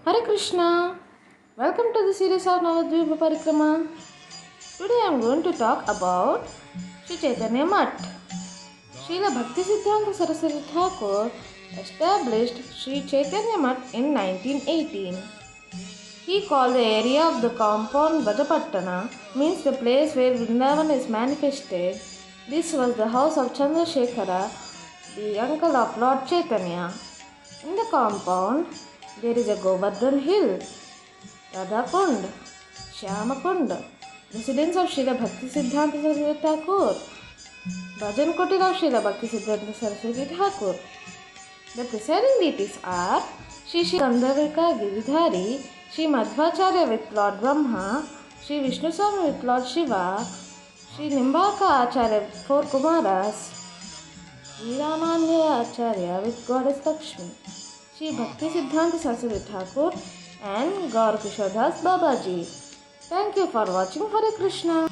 Hare Krishna. Welcome to the series of Navadvipa Parikrama. Today I am going to talk about Sri Chaitanya Mutt. Srila Bhaktisiddhanta Saraswati Thakur established Sri Chaitanya Mutt in 1918. He called the area of the compound Bajapattana, means the place where Vrindavan is manifested. This was the house of Chandrasekhara, the uncle of Lord Chaitanya. In the compound, there is a Govardhan Hill, Radha Kund, Shyama Kund, residence of Srila Bhaktisiddhanta Saraswati Thakur, Bhajan Kutir of Srila Bhaktisiddhanta Saraswati Thakur. The presiding deities are Shri Gandharvika Giridhari, Shri Madhvacharya with Lord Brahma, Shri Vishnu Swami with Lord Shiva, Shri Nimbaka Acharya with four Kumaras, Shri Ramanya Acharya with Goddess Lakshmi, Shri Bhaktisiddhanta Saraswati Thakur and Gaur Kishore Das Babaji. Thank you for watching. Hare Krishna.